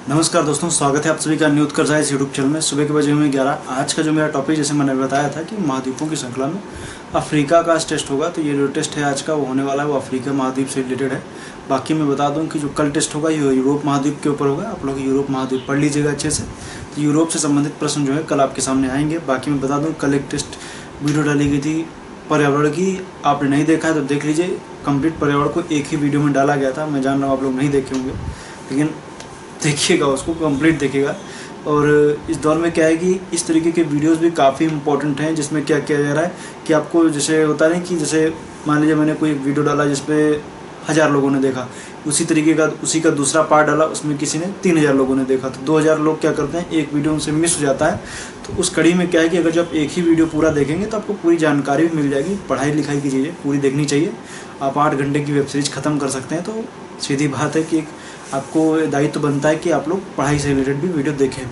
नमस्कार दोस्तों, स्वागत है आप सभी का न्यूज कर इस यूट्यूब चैनल में। सुबह के बजे हुए 11। आज का जो मेरा टॉपिक, जैसे मैंने बताया था कि महाद्वीपों की श्रृंखला में अफ्रीका का आज टेस्ट होगा, तो ये जो टेस्ट है आज का वो होने वाला है वो अफ्रीका महाद्वीप से रिलेटेड है। बाकी मैं बता दूं कि जो कल टेस्ट होगा ये यूरोप महाद्वीप के ऊपर होगा। आप लोग यूरोप महाद्वीप पढ़ लीजिएगा अच्छे से। तो यूरोप से संबंधित प्रश्न जो है कल आपके सामने आएंगे। बाकी मैं बता दूँ, कल एक टेस्ट वीडियो डाली गई थी पर्यावरण की, आपने नहीं देखा है तो देख लीजिए। कंप्लीट पर्यावरण को एक ही वीडियो में डाला गया था। मैं जान रहा हूँ आप लोग नहीं देखे होंगे, लेकिन देखिएगा, उसको कंप्लीट देखिएगा। और इस दौर में क्या है कि इस तरीके के वीडियोस भी काफ़ी इंपॉर्टेंट हैं, जिसमें क्या किया जा रहा है कि आपको जैसे होता है कि जैसे मान लीजिए मैंने कोई वीडियो डाला जिसपे 1000 लोगों ने देखा, उसी तरीके का उसी का दूसरा पार्ट डाला, उसमें किसी ने 3000 लोगों ने देखा, तो 2000 लोग क्या करते हैं, एक वीडियो उनसे मिस हो जाता है। तो उस कड़ी में क्या है कि अगर जब एक ही वीडियो पूरा देखेंगे तो आपको पूरी जानकारी भी मिल जाएगी। पढ़ाई लिखाई की चीज़ें पूरी देखनी चाहिए। आप 8 घंटे की वेब सीरीज ख़त्म कर सकते हैं। तो सीधी बात है कि एक आपको दायित्व बनता है कि आप लोग पढ़ाई से रिलेटेड भी वीडियो देखें।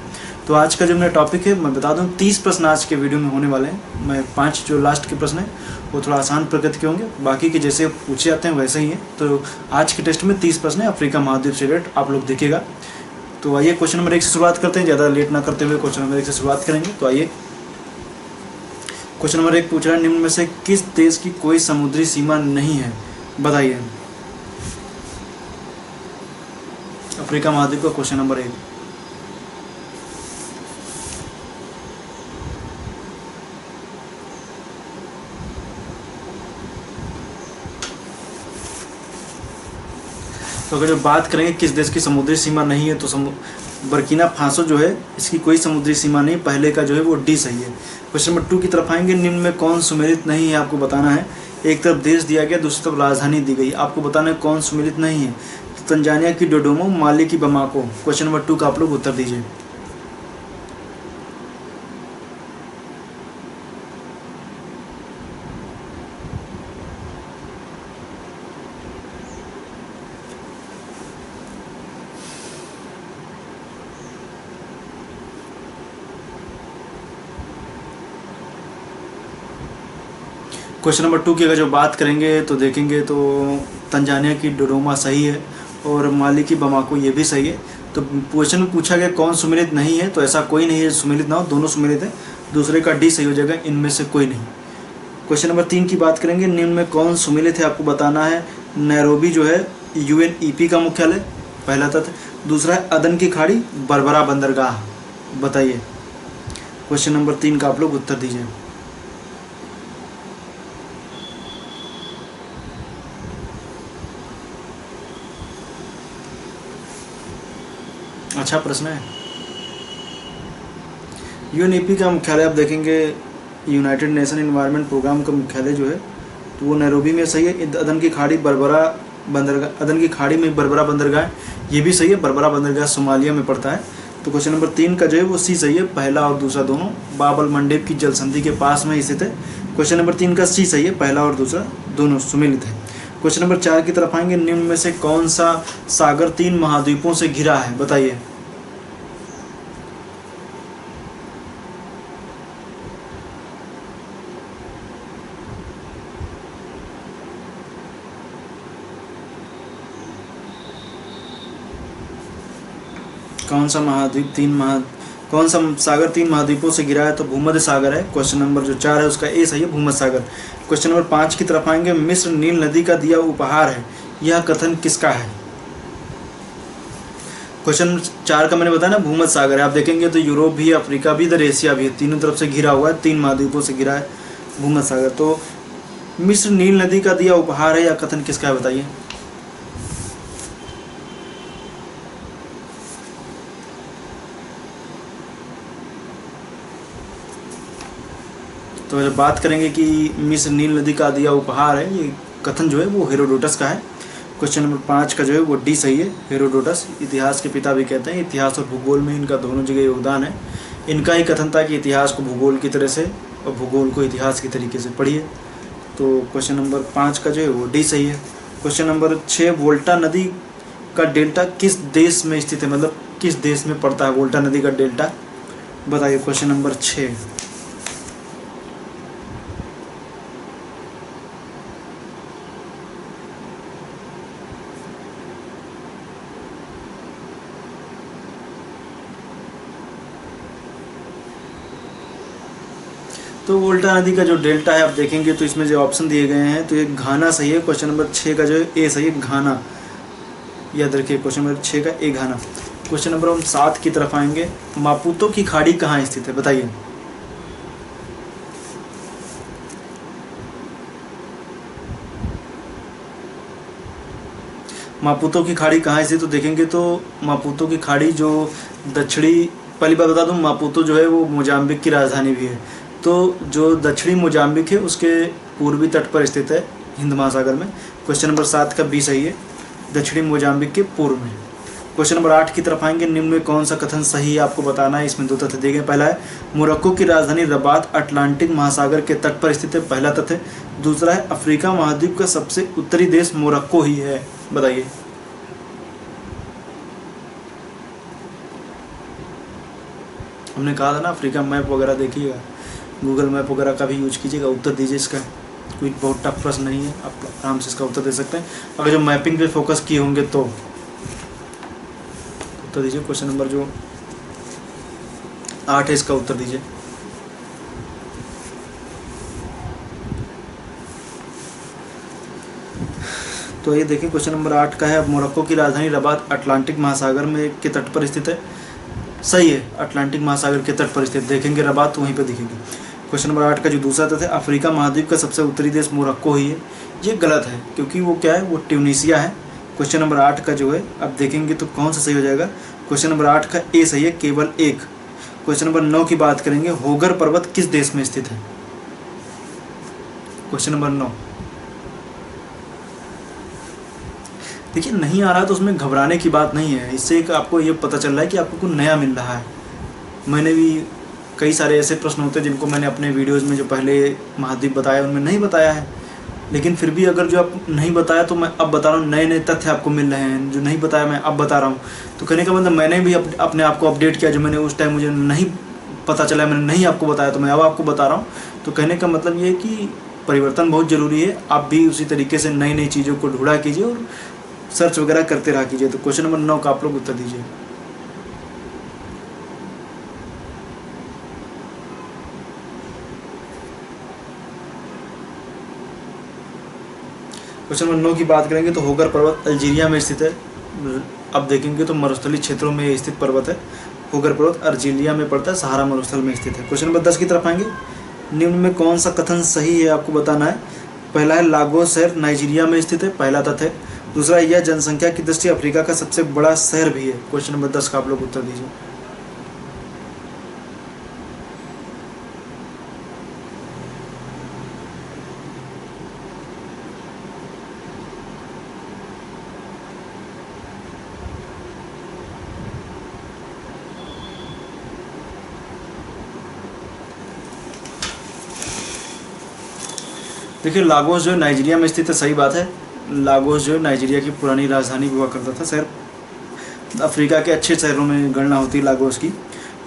तो आज का जो मेरा टॉपिक है, मैं बता दूं 30 प्रश्न आज के वीडियो में होने वाले हैं। मैं 5 जो लास्ट के प्रश्न हैं वो थोड़ा आसान प्रकृति के होंगे, बाकी के जैसे पूछे जाते हैं वैसे ही हैं। तो आज के टेस्ट में 30 प्रश्न है अफ्रीका महाद्वीप से रिलेटेड, आप लोग देखिएगा। तो आइए क्वेश्चन नंबर 1 से शुरुआत करते हैं, ज़्यादा लेट ना करते हुए क्वेश्चन नंबर 1 से शुरुआत करेंगे। तो आइए, क्वेश्चन नंबर 1 पूछ रहा है, निम्न में से किस देश की कोई समुद्री सीमा नहीं है, बताइए। अफ्रीका महाद्वीप का क्वेश्चन नंबर 1। तो अगर जो बात करेंगे किस देश की समुद्री सीमा नहीं है, तो बर्किना फासो जो है, इसकी कोई समुद्री सीमा नहीं। पहले का जो है वो डी सही है। क्वेश्चन नंबर 2 की तरफ आएंगे, निम्न में कौन सुमेलित नहीं है, आपको बताना है। एक तरफ देश दिया गया, दूसरी तरफ राजधानी दी गई, आपको बताना है कौन सुमेलित नहीं है। तो तंजानिया की डोडोमो, माली की बमाको। क्वेश्चन नंबर 2 का आप लोग उत्तर दीजिए। क्वेश्चन नंबर 2 की अगर जो बात करेंगे तो देखेंगे तो तंजानिया की डोडोमा सही है और माली की बमाको ये भी सही है। तो क्वेश्चन में पूछा गया कौन सुमेलित नहीं है, तो ऐसा कोई नहीं है सुमेलित ना हो, दोनों सुमेलित है। दूसरे का डी सही हो जाएगा, इनमें से कोई नहीं। क्वेश्चन नंबर 3 की बात करेंगे, निम्न में कौन सुमेलित है, आपको बताना है। नैरोबी जो है यूएनईपी का मुख्यालय, पहला तथ्य। दूसरा है अदन की खाड़ी, बरबरा बंदरगाह, बताइए। क्वेश्चन नंबर 3 का आप लोग उत्तर दीजिए। अच्छा प्रश्न है। यूएनईपी का मुख्यालय आप देखेंगे, यूनाइटेड नेशन एनवायरनमेंट प्रोग्राम का मुख्यालय जो है तो वो नैरोबी में सही है। अदन की खाड़ी बरबरा बंदरगाह, अदन की खाड़ी में बरबरा बंदरगाह ये भी सही है। बरबरा बंदरगाह सोमालिया में पड़ता है। तो क्वेश्चन नंबर 3 का जो है वो सी सही है, पहला और दूसरा दोनों बाबल मंडेब की जल संधि के पास में स्थित है। क्वेश्चन नंबर 3 का सी सही है, पहला और दूसरा दोनों सुमेलित है। क्वेश्चन नंबर 4 की तरफ आएंगे, निम्न में से कौन सा सागर 3 महाद्वीपों से घिरा है, बताइए। कौन सा महाद्वीप कौन सा सागर 3 महाद्वीपों से घिरा है, तो भूमध्य सागर है। क्वेश्चन नंबर जो 4 है उसका ए सही है, भूमध्य सागर। क्वेश्चन नंबर 5 की तरफ आएंगे, मिस्र नील नदी का दिया उपहार है, यह कथन किसका है। क्वेश्चन 4 का मैंने बताया ना, भूमध्य सागर है। आप देखेंगे तो यूरोप भी है, अफ्रीका भी, इधर एशिया भी है, तीनों तरफ से घिरा हुआ है, 3 महाद्वीपों से घिरा है भूमध्य सागर। तो मिस्र नील नदी का दिया उपहार है, यह कथन किसका है, बताइए। तो जब बात करेंगे कि मिस्र नील नदी का दिया उपहार है, ये कथन जो है वो हेरोडोटस का है। क्वेश्चन नंबर 5 का जो है वो डी सही है, हेरोडोटस। इतिहास के पिता भी कहते हैं, इतिहास और भूगोल में इनका दोनों जगह योगदान है। इनका ही कथन था कि इतिहास को भूगोल की तरह से और भूगोल को इतिहास की तरीके से पढ़िए। तो क्वेश्चन नंबर 5 का जो है वो डी सही है। क्वेश्चन नंबर 6, वोल्टा नदी का डेल्टा किस देश में स्थित है, मतलब किस देश में पड़ता है वोल्टा नदी का डेल्टा, बताइए। Question number 6। तो वोल्टा नदी का जो डेल्टा है आप देखेंगे तो इसमें जो ऑप्शन दिए गए हैं तो ये घाना सही है। क्वेश्चन नंबर 6 का जो है ए सही है, घाना, याद रखिए क्वेश्चन नंबर 6 का ए घाना। क्वेश्चन नंबर हम 7 की तरफ आएंगे। मापुतो की खाड़ी कहाँ स्थित है, बताइए। मापुतो की खाड़ी कहाँ स्थित, तो देखेंगे तो मापुतो की खाड़ी जो दक्षिणी, पहली बात बता दूं मापुतो जो है वो मोजाम्बिक की राजधानी भी है। तो जो दक्षिणी मोजाम्बिक है उसके पूर्वी तट पर स्थित है हिंद महासागर में। क्वेश्चन नंबर 7 का बी सही है, दक्षिणी मोजाम्बिक के पूर्व में। क्वेश्चन नंबर 8 की तरफ आएंगे। निम्न में कौन सा कथन सही है आपको बताना है। इसमें 2 तथ्य दिए गए। पहला है मोरक्को की राजधानी रबात अटलांटिक महासागर के तट पर स्थित है, पहला तथ्य। दूसरा है अफ्रीका महाद्वीप का सबसे उत्तरी देश मोरक्को ही है, बताइए। हमने कहा था ना अफ्रीका मैप वगैरह देखिएगा, गूगल मैप वगैरह का भी यूज कीजिएगा। उत्तर दीजिए इसका, कोई बहुत टफ प्रश्न नहीं है, आप आराम से इसका उत्तर दे सकते हैं अगर जो मैपिंग पे फोकस किए होंगे तो। उत्तर दीजिए, क्वेश्चन नंबर जो 8 है इसका उत्तर दीजिए। तो ये देखिए क्वेश्चन नंबर 8 का है, मोरक्को की राजधानी रबात अटलांटिक महासागर में के तट पर स्थित है, सही है, अटलांटिक महासागर के तट पर स्थित। देखेंगे रबात तो वहीं पर दिखेगी। क्वेश्चन नंबर 8 का जो दूसरा तथ्य है अफ्रीका महाद्वीप का सबसे उत्तरी देश मोरक्को ही है, ये गलत है क्योंकि वो क्या है, वो ट्यूनीशिया है। क्वेश्चन नंबर 8 का जो है अब देखेंगे तो कौन सा सही हो जाएगा। क्वेश्चन नंबर 8 का ए सही है, केवल एक। क्वेश्चन नंबर 9 की बात करेंगे, होगर पर्वत किस देश में स्थित है। क्वेश्चन नंबर 9 देखिए नहीं आ रहा तो उसमें घबराने की बात नहीं है, इससे एक आपको ये पता चल रहा है कि आपको कुछ नया मिल रहा है। मैंने भी कई सारे ऐसे प्रश्न होते हैं जिनको मैंने अपने वीडियोज़ में जो पहले महाद्वीप बताया उनमें नहीं बताया है, लेकिन फिर भी अगर जो आप नहीं बताया तो मैं अब बता रहा हूँ, नए नए तथ्य आपको मिल रहे हैं, जो नहीं बताया मैं अब बता रहा हूँ। तो कहने का मतलब मैंने भी अपने आप को अपडेट किया, जो मैंने उस टाइम मुझे नहीं पता चला, मैंने नहीं आपको बताया तो मैं अब आपको बता रहा हूँ। तो कहने का मतलब ये है कि परिवर्तन बहुत ज़रूरी है, आप भी उसी तरीके से नई नई चीज़ों को ढूंढा कीजिए और सर्च वगैरह करते रहा कीजिए। तो क्वेश्चन नंबर 9 का आप लोग उत्तर दीजिए। क्वेश्चन नंबर 9 की बात करेंगे तो होगर पर्वत अल्जीरिया में स्थित है। अब देखेंगे तो मरुस्थलीय क्षेत्रों में स्थित पर्वत है। होगर पर्वत अल्जीरिया में पड़ता है, सहारा मरुस्थल में स्थित है। क्वेश्चन नंबर 10 की तरफ आएंगे। निम्न में कौन सा कथन सही है आपको बताना है। पहला है लागोस शहर नाइजीरिया में स्थित है, पहला तथ्य है। दूसरा यह जनसंख्या की दृष्टि अफ्रीका का सबसे बड़ा शहर भी है। क्वेश्चन नंबर 10 का आप लोग उत्तर दीजिए। देखिए लागोस जो है नाइजीरिया में स्थित है, सही बात है। लागोस जो है नाइजीरिया की पुरानी राजधानी हुआ करता था, शहर अफ्रीका के अच्छे शहरों में गणना होती है लागोस की।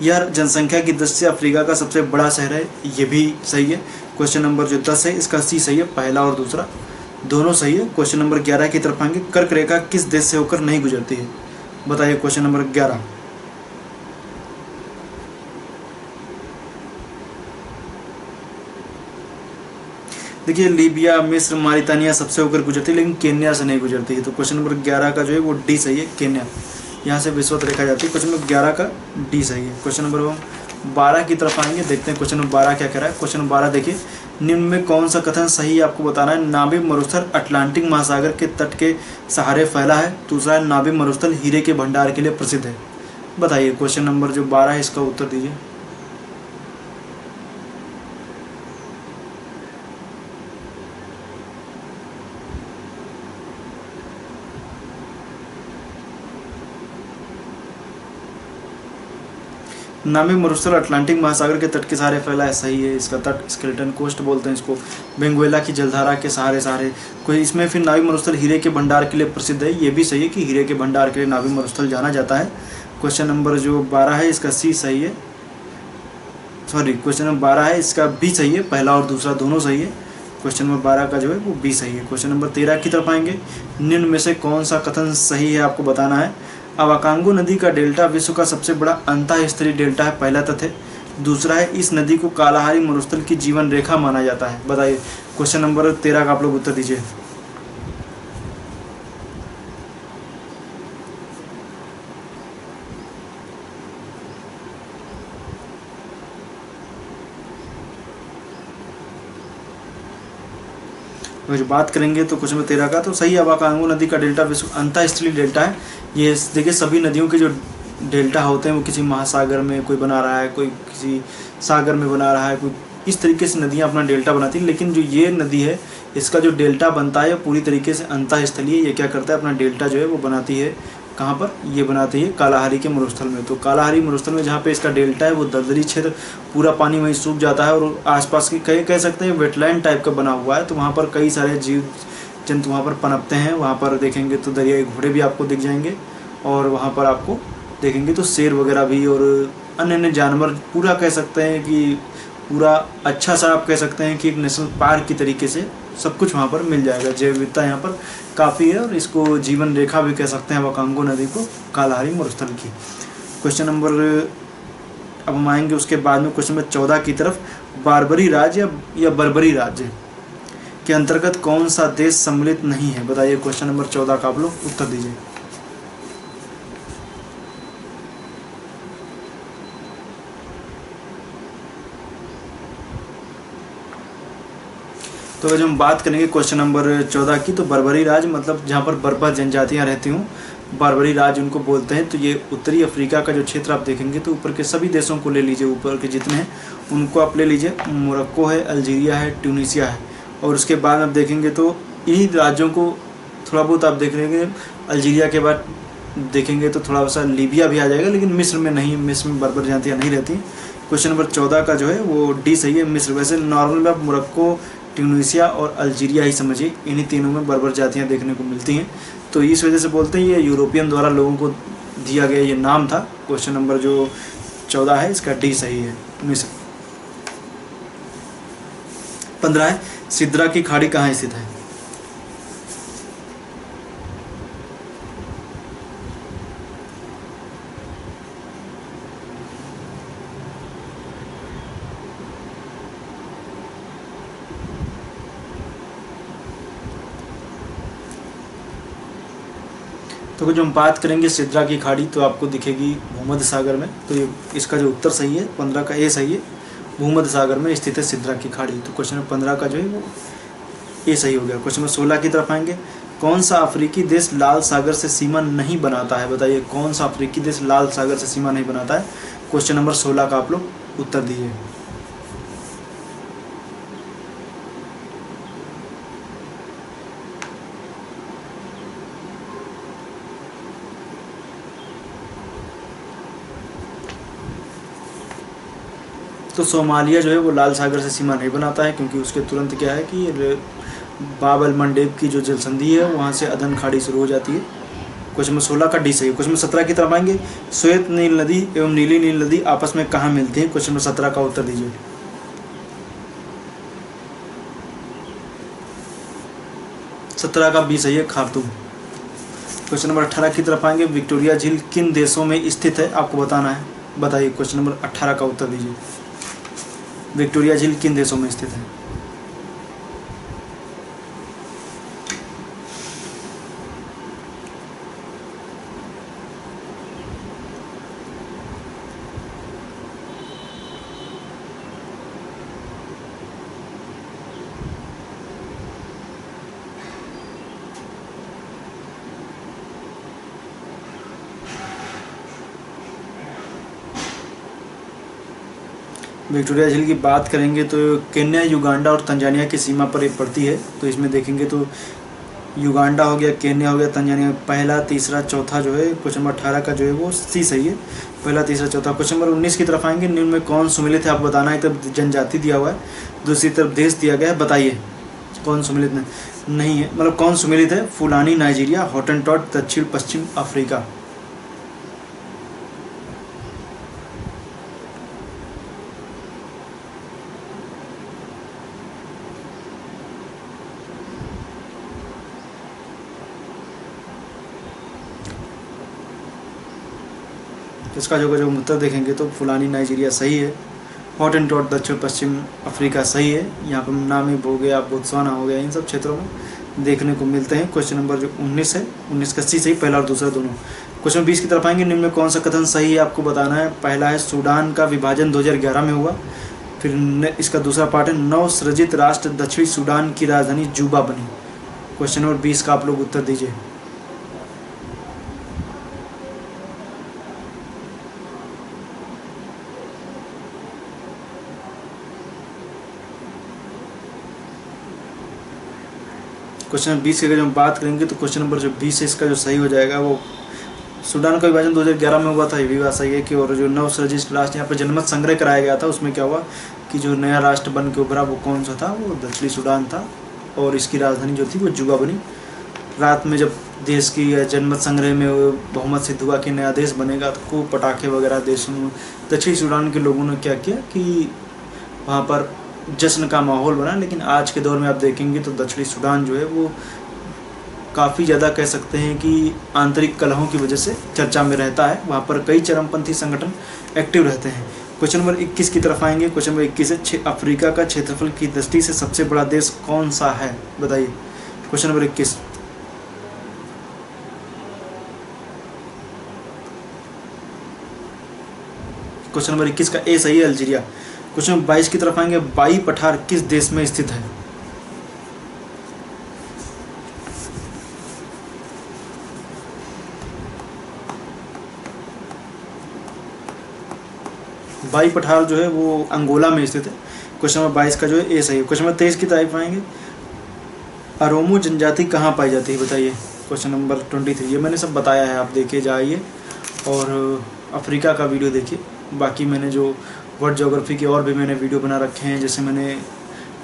यह जनसंख्या की दृष्टि से अफ्रीका का सबसे बड़ा शहर है, ये भी सही है। क्वेश्चन नंबर जो 10 है इसका सी सही है, पहला और दूसरा दोनों सही है। क्वेश्चन नंबर 11 की तरफ आएंगे। कर्क रेखा किस देश से होकर नहीं गुजरती है, बताइए। क्वेश्चन नंबर 11 देखिए लीबिया, मिस्र, मारितानिया सबसे होकर गुजरती है, लेकिन केन्या से नहीं गुजरती है। तो क्वेश्चन नंबर 11 का जो है वो डी सही है, केन्या, यहाँ से विषुवत रेखा जाती है। क्वेश्चन नंबर 11 का डी सही है। क्वेश्चन नंबर 12 की तरफ आएंगे, देखते हैं क्वेश्चन नंबर 12 क्या कह रहा है। क्वेश्चन नंबर 12 देखिए, निम्न में कौन सा कथन सही है आपको बताना है। नाबी मरुस्थल अटलांटिक महासागर के तट के सहारे फैला है। दूसरा है नाबी मरुस्थल हीरे के भंडार के लिए प्रसिद्ध है, बताइए। क्वेश्चन नंबर जो 12 है इसका उत्तर दीजिए। नामी मरुस्थल अटलांटिक महासागर के तट के सहारे फैला है, सही है। इसका तट स्केलेटन कोस्ट बोलते हैं इसको, बेंगुएला की जलधारा के सहारे कोई इसमें। फिर नावी मरुस्थल हीरे के भंडार के लिए प्रसिद्ध है, ये भी सही है कि हीरे के भंडार के लिए नावी मरुस्थल जाना जाता है। क्वेश्चन नंबर जो 12 है इसका सी सही है, सॉरी क्वेश्चन नंबर 12 है इसका बी सही है, पहला और दूसरा दोनों सही है। क्वेश्चन नंबर 12 का जो है वो बी सही है। क्वेश्चन नंबर 13 की तरफ आएंगे। निम्न में से कौन सा कथन सही है आपको बताना है। अवाकांगो नदी का डेल्टा विश्व का सबसे बड़ा अंतःस्तरीय डेल्टा है, पहला तथ्य। दूसरा है इस नदी को कालाहारी मरुस्थल की जीवन रेखा माना जाता है। बताइए, क्वेश्चन नंबर 13 का आप लोग उत्तर दीजिए। तो जो बात करेंगे तो क्वेश्चन नंबर 13 का तो सही है, अवाकांगो नदी का डेल्टा विश्व अंतःस्थलीय डेल्टा है। ये देखिए सभी नदियों के जो डेल्टा होते हैं वो किसी महासागर में कोई बना रहा है, कोई किसी सागर में बना रहा है, कोई इस तरीके से नदियाँ अपना डेल्टा बनाती हैं। लेकिन जो ये नदी है इसका जो डेल्टा बनता है पूरी तरीके से अंतःस्थलीय, ये क्या करता है अपना डेल्टा जो है वो बनाती है कहाँ पर, ये बनाती है कालाहारी के मरुस्थल में। तो कालाहारी मरुस्थल में जहाँ पे इसका डेल्टा है वो दलदली क्षेत्र, पूरा पानी वहीं सूख जाता है और आसपास की कह सकते हैं वेटलैंड टाइप का बना हुआ है। तो वहाँ पर कई सारे जीव जंतु वहाँ पर पनपते हैं। वहाँ पर देखेंगे तो दरियाई घोड़े भी आपको दिख जाएंगे और वहाँ पर आपको देखेंगे तो शेर वगैरह भी और अन्य अन्य जानवर, पूरा कह सकते हैं कि पूरा अच्छा सा आप कह सकते हैं कि एक नेशनल पार्क की तरीके से सब कुछ वहाँ पर मिल जाएगा। जैव विविधता यहाँ पर काफ़ी है और इसको जीवन रेखा भी कह सकते हैं वाकांगो नदी को कालाहारी मरुस्थल की। क्वेश्चन नंबर अब हम आएंगे उसके बाद में क्वेश्चन नंबर 14 की तरफ। बारबरी राज्य या बर्बरी राज्य के अंतर्गत कौन सा देश सम्मिलित नहीं है? बताइए, क्वेश्चन नंबर 14 का आप लोग उत्तर दीजिए। तो जब हम बात करेंगे क्वेश्चन नंबर 14 की, तो बर्बरी राज्य मतलब जहाँ पर बर्बर जनजातियाँ रहती हूँ, बारबरी राज्य उनको बोलते हैं। तो ये उत्तरी अफ्रीका का जो क्षेत्र आप देखेंगे तो ऊपर के सभी देशों को ले लीजिए, ऊपर के जितने हैं उनको आप ले लीजिए। मोरक्को है, अल्जीरिया है, ट्यूनीसिया है और उसके बाद आप देखेंगे तो इन्हीं राज्यों को थोड़ा बहुत आप देख लेंगे। अल्जीरिया के बाद देखेंगे तो थोड़ा सा लीबिया भी आ जाएगा, लेकिन मिस्र में नहीं, मिस्र में बर्बर जनजातियाँ नहीं रहती। क्वेश्चन नंबर 14 का जो है वो डी सही है, मिस्र। वैसे नॉर्मल में आप मोरक्को, ट्यूनीसिया और अल्जीरिया ही समझिए, इन्हीं तीनों में बर्बर जातियाँ देखने को मिलती हैं। तो इस वजह से बोलते हैं ये यूरोपियन द्वारा लोगों को दिया गया ये नाम था। क्वेश्चन नंबर जो 14 है इसका डी सही है, मिस्र। 15 है सिद्रा की खाड़ी कहाँ स्थित है? तो जो हम बात करेंगे सिद्रा की खाड़ी तो आपको दिखेगी भूमध्य सागर में। तो ये इसका जो उत्तर सही है 15 का ए सही है, भूमध्य सागर में स्थित है सिद्रा की खाड़ी। तो क्वेश्चन नंबर 15 का जो है वो ए सही हो गया। क्वेश्चन नंबर 16 की तरफ आएंगे। कौन सा अफ्रीकी देश लाल सागर से सीमा नहीं बनाता है? बताइए, कौन सा अफ्रीकी देश लाल सागर से सीमा नहीं बनाता है? क्वेश्चन नंबर 16 का आप लोग उत्तर दीजिए। तो सोमालिया जो है वो लाल सागर से सीमा नहीं बनाता है, क्योंकि उसके तुरंत क्या है कि बाब अल मंडेब की जो जलसंधि है वहाँ से अदन खाड़ी शुरू हो जाती है। क्वेश्चन नंबर 16 का डी सही है। क्वेश्चन नंबर 17 की तरफ आएंगे। श्वेत नील नदी एवं नीली नील नदी आपस में कहाँ मिलती हैं? क्वेश्चन नंबर 17 का उत्तर दीजिए। सत्रह का बी सही है, खार्तूम। क्वेश्चन नंबर 18 की तरफ आएंगे। विक्टोरिया झील किन देशों में स्थित है? आपको बताना है। बताइए, क्वेश्चन नंबर 18 का उत्तर दीजिए। विक्टोरिया झील किन देशों में स्थित है? विक्टोरिया झील की बात करेंगे तो केन्या, युगांडा और तंजानिया की सीमा पर ये पड़ती है। तो इसमें देखेंगे तो युगांडा हो गया, केन्या हो गया, तंजानिया, पहला तीसरा चौथा जो है क्वेश्चन नंबर 18 का जो है वो सी सही है, पहला तीसरा चौथा। क्वेश्चन नंबर 19 की तरफ आएंगे। निम्न में कौन सम्मिलित है? आपको बताना है। एक तरफ जनजाति दिया हुआ है, दूसरी तरफ देश दिया गया है। बताइए कौन सम्मिलित नहीं है, मतलब कौन सम्मिलित है? फुलानी नाइजीरिया, हॉटनटॉट दक्षिण पश्चिम अफ्रीका। इसका जो उत्तर देखेंगे तो फुलानी नाइजीरिया सही है। हॉट एंड हॉट दक्षिण पश्चिम अफ्रीका सही है। यहाँ पर नामीब हो गया, बोत्सवाना हो गया, इन सब क्षेत्रों में देखने को मिलते हैं। क्वेश्चन नंबर जो 19 है, 19 का सी सही, पहला और दूसरा दोनों। क्वेश्चन 20 की तरफ आएंगे। निम्न में कौन सा कथन सही है आपको बताना है। पहला है सूडान का विभाजन 2011 में हुआ। फिर इसका दूसरा पार्ट है नव सृजित राष्ट्र दक्षिणी सूडान की राजधानी जूबा बनी। क्वेश्चन नंबर 20 का आप लोग उत्तर दीजिए। क्वेश्चन नंबर 20 की अगर हम बात करेंगे तो क्वेश्चन नंबर जो 20 है इसका जो सही हो जाएगा वो सूडान का विभाजन 2011 में हुआ था, ये भी बात सही है कि। और जो नव सृजित राष्ट्र यहाँ पर जनमत संग्रह कराया गया था, उसमें क्या हुआ कि जो नया राष्ट्र बन के उभरा वो कौन सा था, वो दक्षिणी सूडान था और इसकी राजधानी जो थी वो जुबा बनी। रात में जब देश की जनमत संग्रह में बहुमत सिद्ध हुआ कि नया देश बनेगा तो खूब पटाखे वगैरह देशों में दक्षिणी सूडान के लोगों ने क्या किया कि वहाँ पर जश्न का माहौल बना। लेकिन आज के दौर में आप देखेंगे तो दक्षिणी सूडान जो है वो काफ़ी ज़्यादा कह सकते हैं कि आंतरिक कलहों की वजह से चर्चा में रहता है। वहाँ पर कई चरमपंथी संगठन एक्टिव रहते हैं। क्वेश्चन नंबर 21 की तरफ आएंगे। क्वेश्चन नंबर 21 है अफ्रीका का क्षेत्रफल की दृष्टि से सबसे बड़ा देश कौन सा है, बताइए। Question number 21। क्वेश्चन नंबर 21 का ए सही है, अल्जीरिया। क्वेश्चन नंबर 22 की तरफ आएंगे। बाई पठार किस देश में स्थित है। बाई पठार जो है वो अंगोला में स्थित है। क्वेश्चन नंबर 22 का जो है ए सही है। क्वेश्चन नंबर 23 की तरफ आएंगे। अरोमो जनजाति कहाँ पाई जाती है, बताइए। क्वेश्चन नंबर 23, ये मैंने सब बताया है, आप देखिए जाइए और अफ्रीका का वीडियो देखिए। बाकी मैंने जो वर्ल्ड ज्योग्राफी के और भी मैंने वीडियो बना रखे हैं, जैसे मैंने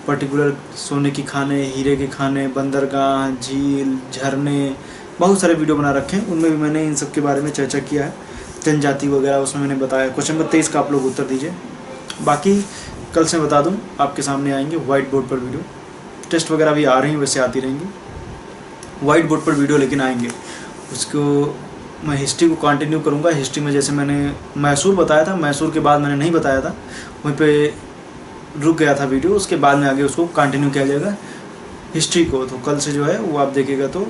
पर्टिकुलर सोने की खाने, हीरे के खाने, बंदरगाह, झील, झरने, बहुत सारे वीडियो बना रखे हैं। उनमें भी मैंने इन सब के बारे में चर्चा किया है, जनजाति वगैरह उसमें मैंने बताया। क्वेश्चन नंबर 23 का आप लोग उत्तर दीजिए। बाकी कल से बता दूं आपके सामने आएंगे व्हाइट बोर्ड पर वीडियो। टेस्ट वगैरह भी आ रही हैं, वैसे आती रहेंगी। व्हाइट बोर्ड पर वीडियो लेकिन आएंगे। उसको मैं हिस्ट्री को कंटिन्यू करूंगा। हिस्ट्री में जैसे मैंने मैसूर बताया था, मैसूर के बाद मैंने नहीं बताया था, वहीं पे रुक गया था वीडियो। उसके बाद में आगे उसको कंटिन्यू किया जाएगा हिस्ट्री को। तो कल से जो है वो आप देखिएगा तो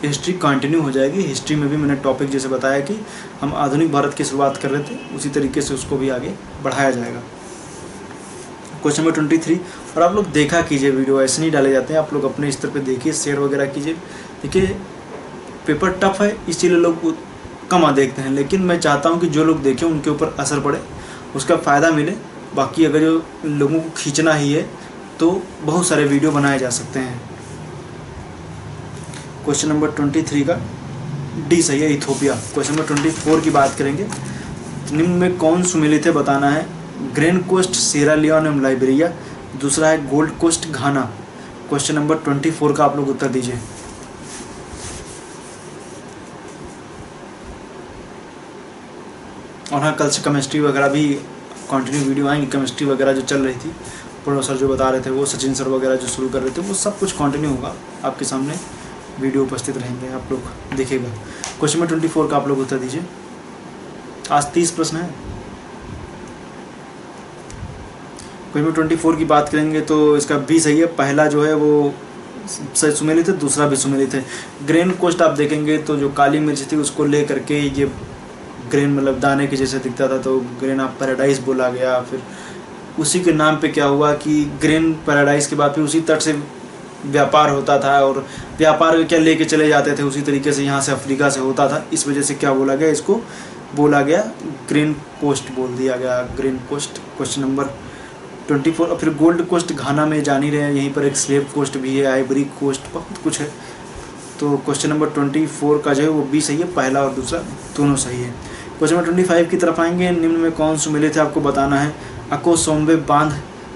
हिस्ट्री कंटिन्यू हो जाएगी। हिस्ट्री में भी मैंने टॉपिक जैसे बताया कि हम आधुनिक भारत की शुरुआत कर रहे थे, उसी तरीके से उसको भी आगे बढ़ाया जाएगा। क्वेश्चन नंबर 23, और आप लोग देखा कीजिए, वीडियो ऐसे नहीं डाले जाते हैं, आप लोग अपने स्तर पे देखिए, शेयर वगैरह कीजिए। देखिए पेपर टफ है इसीलिए लोग कम देखते हैं, लेकिन मैं चाहता हूं कि जो लोग देखें उनके ऊपर असर पड़े, उसका फ़ायदा मिले। बाकी अगर जो लोगों को खींचना ही है तो बहुत सारे वीडियो बनाए जा सकते हैं। क्वेश्चन नंबर 23 का डी सही है, इथोपिया। क्वेश्चन नंबर 24 की बात करेंगे। निम्न में कौन सुमेलित है बताना है। ग्रेन कोस्ट सिएरा लियोन एवं लाइबेरिया, दूसरा है गोल्ड कोस्ट घाना। क्वेश्चन नंबर 24 का आप लोग उत्तर दीजिए। और हाँ, कल से केमिस्ट्री वगैरह भी कंटिन्यू वीडियो आएंगी। केमिस्ट्री वगैरह जो चल रही थी, प्रोफेसर जो बता रहे थे, वो सचिन सर वगैरह जो शुरू कर रहे थे, वो सब कुछ कंटिन्यू होगा। आपके सामने वीडियो उपस्थित रहेंगे, आप लोग देखिएगा। क्वेश्चन नंबर 24 का आप लोग उत्तर दीजिए। आज 30 प्रश्न है। क्वेश्चन नंबर 24 की बात करेंगे तो इसका बी सही है। पहला जो है वो सुमेलित है, दूसरा भी सुमेलित है। ग्रेन कोस्ट आप देखेंगे तो जो काली मिर्च थी उसको ले करके ये ग्रेन मतलब दाने के जैसे दिखता था, तो ग्रेन ऑफ पैराडाइज बोला गया। फिर उसी के नाम पे क्या हुआ कि ग्रेन पैराडाइज के बाद फिर उसी तट से व्यापार होता था, और व्यापार क्या लेके चले जाते थे, उसी तरीके से यहाँ से अफ्रीका से होता था। इस वजह से क्या बोला गया, इसको बोला गया ग्रेन कोस्ट बोल दिया गया, ग्रेन कोस्ट। Question number 24। और फिर गोल्ड कोस्ट घाना में जान ही रहे हैं, यहीं पर एक स्लेव कोस्ट भी है, आइवरी कोस्ट, बहुत कुछ है। तो क्वेश्चन नंबर 24 का जो है वो बी सही है, पहला और दूसरा दोनों सही है। क्वेश्चन नंबर 25 की तरफ आएंगे। निम्न में कौन सुमेलित है आपको बताना है। अकोसोम्बे बांध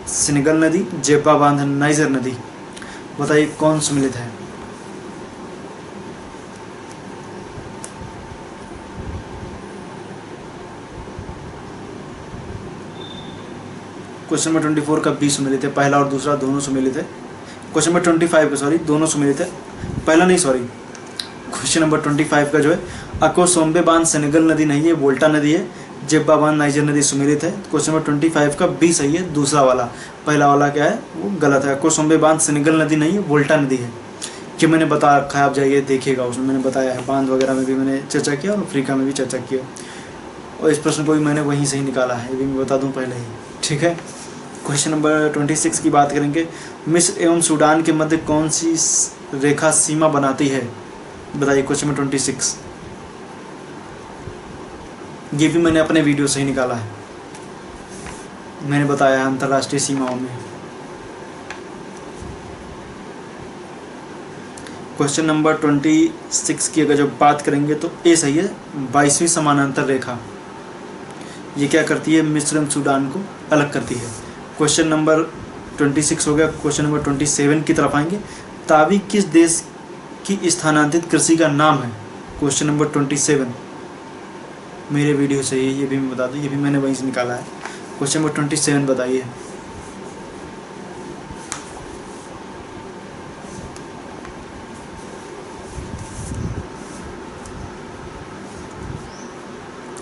सेनेगल नदी, जेपा बांध नाइजर नदी, बताइए कौन सुमेलित है। क्वेश्चन नंबर 24 का बी सुमेलित है, पहला और दूसरा दोनों सुमेलित है। क्वेश्चन नंबर 25 का सॉरी दोनों सुमेलित है, पहला नहीं सॉरी। क्वेश्चन नंबर 25 का जो है अकोसोम्बे बांध सेनेगल नदी नहीं है, वोल्टा नदी है। जेब्बा बांध नाइजर नदी सुमेलित है। क्वेश्चन नंबर 25 का बी सही है, दूसरा वाला, पहला वाला क्या है वो गलत है। कोसंबे बांध सेनेगल नदी नहीं है, वोल्टा नदी है, कि मैंने बता रखा है, आप जाइए देखिएगा, उसमें मैंने बताया है। बांध वगैरह में भी मैंने चर्चा किया और अफ्रीका में भी चर्चा किया, और इस प्रश्न को भी मैंने वहीं से ही निकाला है, ये भी मैं बता दूं पहले ही, ठीक है। क्वेश्चन नंबर 26 की बात करेंगे। मिस्र एवं सूडान के मध्य कौन सी रेखा सीमा बनाती है, बताइए। क्वेश्चन नंबर 26, ये भी मैंने अपने वीडियो से ही निकाला है, मैंने बताया है अंतर्राष्ट्रीय सीमाओं में। क्वेश्चन नंबर 26 की अगर जब बात करेंगे तो ए सही है, 22वीं समानांतर रेखा, ये क्या करती है, मिस्र एवं सूडान को अलग करती है। क्वेश्चन नंबर 26 हो गया। क्वेश्चन नंबर 27 की तरफ आएंगे। तावी किस देश की स्थानांतरित कृषि का नाम है, क्वेश्चन नंबर 27, मेरे वीडियो से ये भी मैं बता दूँ, ये भी मैंने वहीं से निकाला है। क्वेश्चन नंबर 27 बताइए।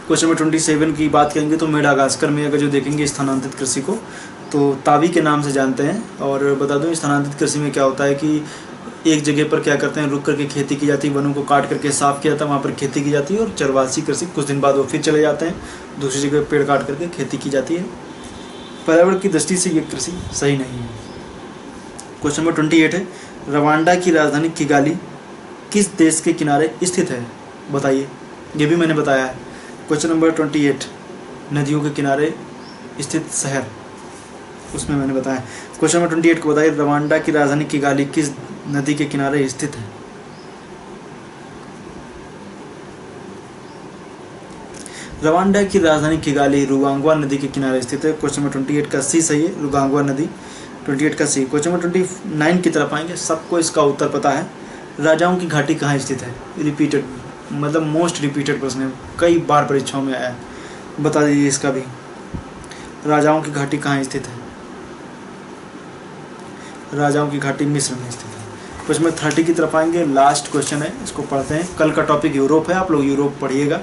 क्वेश्चन नंबर 27 की बात करेंगे तो मेडागास्कर में अगर जो देखेंगे स्थानांतरित कृषि को तो तावी के नाम से जानते हैं। और बता दूं स्थानांतरित कृषि में क्या होता है कि एक जगह पर क्या करते हैं, रुक करके खेती की जाती है, वनों को काट करके साफ किया जाता है, वहाँ पर खेती की जाती है, और चरवासी कृषि कुछ दिन बाद वो फिर चले जाते हैं, दूसरी जगह पेड़ काट करके खेती की जाती है। पर्यावरण की दृष्टि से ये कृषि सही नहीं है। क्वेश्चन नंबर 28 है, रवांडा की राजधानी किगाली किस देश के किनारे स्थित है, बताइए, ये भी मैंने बताया है। क्वेश्चन नंबर 28, नदियों के किनारे स्थित शहर, उसमें मैंने बताया। क्वेश्चन नंबर 28 को बताइए, रवांडा की राजधानी किगाली किस नदी के किनारे स्थित है। रवांडा की राजधानी किगाली रुगांगवा नदी के किनारे स्थित है। क्वेश्चन नंबर 28 का सी सही है, रुगांगवा नदी, 28 का सी। क्वेश्चन नंबर 29 की तरफ आएंगे। सबको इसका उत्तर पता है, राजाओं की घाटी कहाँ स्थित है, रिपीटेड, मतलब मोस्ट रिपीटेड प्रश्न है, कई बार परीक्षाओं में आया है, बता दीजिए इसका भी, राजाओं की घाटी कहाँ स्थित है। राजाओं की घाटी मिस्र में स्थित है। क्वेश्चन नंबर 30 की तरफ आएंगे, लास्ट क्वेश्चन है, इसको पढ़ते हैं। कल का टॉपिक यूरोप है, आप लोग यूरोप पढ़िएगा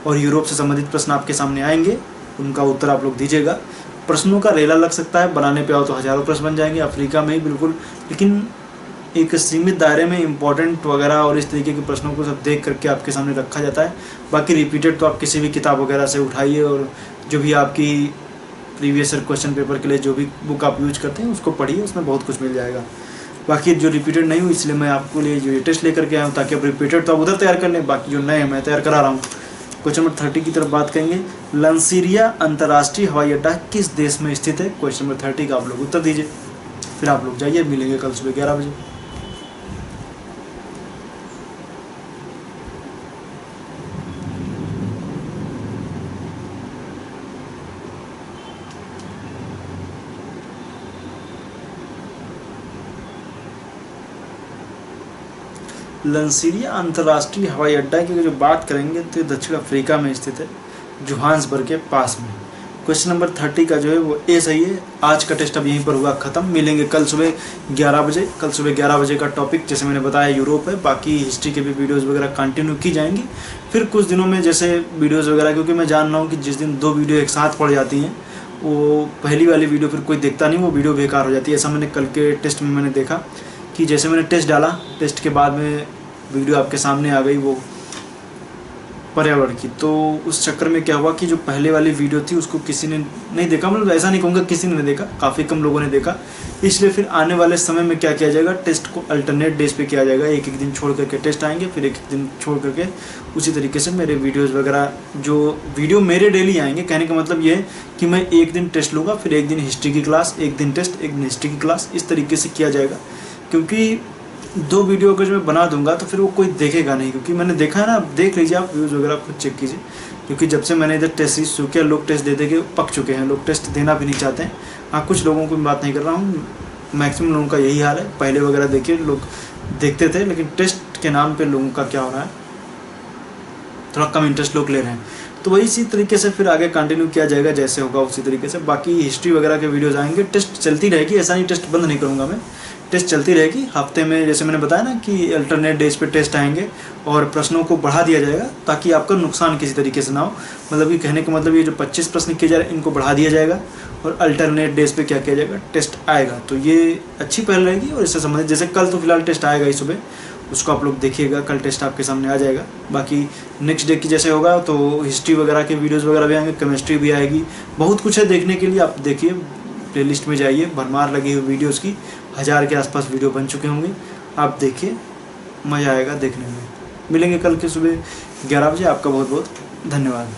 और यूरोप से संबंधित प्रश्न आपके सामने आएंगे, उनका उत्तर आप लोग दीजिएगा। प्रश्नों का रेला लग सकता है, बनाने पे आओ तो हज़ारों प्रश्न बन जाएंगे, अफ्रीका में ही बिल्कुल, लेकिन एक सीमित दायरे में इंपॉर्टेंट वगैरह और इस तरीके के प्रश्नों को सब देख करके आपके सामने रखा जाता है। बाकी रिपीटेड तो आप किसी भी किताब वगैरह से उठाइए और जो भी आपकी प्रीवियस ईयर क्वेश्चन पेपर के लिए जो भी बुक आप यूज करते हैं उसको पढ़िए, उसमें बहुत कुछ मिल जाएगा। बाकी जो रिपीटेड नहीं हुई इसलिए मैं आपको लिए जो टेस्ट लेकर के आया हूँ, ताकि आप रिपीटेड तो आप उधर तैयार कर लें, बाकी जो नए मैं तैयार करा रहा हूँ। क्वेश्चन नंबर 30 की तरफ बात करेंगे। लंसीरिया अंतर्राष्ट्रीय हवाई अड्डा किस देश में स्थित है, क्वेश्चन नंबर 30 का आप लोग उत्तर दीजिए, फिर आप लोग जाइए, मिलेंगे कल सुबह 11 बजे। लंसीरिया अंतर्राष्ट्रीय हवाई अड्डा की जो बात करेंगे तो दक्षिण अफ्रीका में स्थित है, जोहान्सबर्ग के पास में। क्वेश्चन नंबर 30 का जो है वो ए सही है। आज का टेस्ट अब यहीं पर हुआ ख़त्म, मिलेंगे कल सुबह 11 बजे। कल सुबह 11 बजे का टॉपिक जैसे मैंने बताया यूरोप है, बाकी हिस्ट्री के भी वीडियोज़ वगैरह कंटिन्यू की जाएंगी। फिर कुछ दिनों में जैसे वीडियोज़ वगैरह, क्योंकि मैं जान रहा हूँ कि जिस दिन 2 वीडियो एक साथ पड़ जाती हैं वो पहली वाली वीडियो फिर कोई देखता नहीं, वो वीडियो बेकार हो जाती है। ऐसा मैंने कल के टेस्ट में मैंने देखा कि जैसे मैंने टेस्ट डाला, टेस्ट के बाद में वीडियो आपके सामने आ गई वो पर्यावरण की, तो उस चक्कर में क्या हुआ कि जो पहले वाली वीडियो थी उसको किसी ने नहीं देखा, मतलब ऐसा नहीं कहूँगा किसी ने नहीं देखा, काफ़ी कम लोगों ने देखा। इसलिए फिर आने वाले समय में क्या किया जाएगा, टेस्ट को अल्टरनेट डेज पे किया जाएगा, एक एक दिन छोड़ करके टेस्ट आएंगे, फिर एक एक दिन छोड़ करके उसी तरीके से मेरे वीडियोज़ वगैरह, जो वीडियो मेरे डेली आएंगे। कहने का मतलब ये है कि मैं एक दिन टेस्ट लूँगा, फिर एक दिन हिस्ट्री की क्लास, एक दिन टेस्ट, एक दिन हिस्ट्री की क्लास, इस तरीके से किया जाएगा। क्योंकि 2 वीडियो अगर मैं बना दूंगा तो फिर वो कोई देखेगा नहीं, क्योंकि मैंने देखा है ना, देख लीजिए आप व्यूज़ वगैरह खुद चेक कीजिए। क्योंकि जब से मैंने इधर टेस्ट सीरीज शुरू किया, लोग टेस्ट दे के पक चुके हैं, लोग टेस्ट देना भी नहीं चाहते हैं। हाँ, कुछ लोगों को मैं बात नहीं कर रहा हूँ, मैक्सिमम लोगों का यही हाल है। पहले वगैरह देखिए लोग देखते थे, लेकिन टेस्ट के नाम पर लोगों का क्या हो रहा है, थोड़ा कम इंटरेस्ट लोग ले रहे हैं। तो वही इसी तरीके से फिर आगे कंटिन्यू किया जाएगा, जैसे होगा उसी तरीके से। बाकी हिस्ट्री वगैरह के वीडियोज़ आएंगे, टेस्ट चलती रहेगी, ऐसा नहीं टेस्ट बंद नहीं करूँगा मैं, टेस्ट चलती रहेगी। हफ्ते में जैसे मैंने बताया ना कि अल्टरनेट डेज पे टेस्ट आएंगे और प्रश्नों को बढ़ा दिया जाएगा ताकि आपका नुकसान किसी तरीके से ना हो। मतलब कि कहने का मतलब ये जो 25 प्रश्न किए जा रहे हैं इनको बढ़ा दिया जाएगा और अल्टरनेट डेज पे क्या किया जाएगा, टेस्ट आएगा। तो ये अच्छी पहल रहेगी। और इससे संबंधित जैसे कल तो फिलहाल टेस्ट आएगा ही सुबह, उसको आप लोग देखिएगा, कल टेस्ट आपके सामने आ जाएगा। बाकी नेक्स्ट डे की जैसे होगा तो हिस्ट्री वगैरह के वीडियोज़ वगैरह भी आएंगे, केमिस्ट्री भी आएगी, बहुत कुछ है देखने के लिए। आप देखिए, प्लेलिस्ट में जाइए, भरमार लगी हुई वीडियोज़ की, 1000 के आसपास वीडियो बन चुके होंगे। आप देखिए, मज़ा आएगा देखने में। मिलेंगे कल के सुबह 11 बजे। आपका बहुत बहुत धन्यवाद।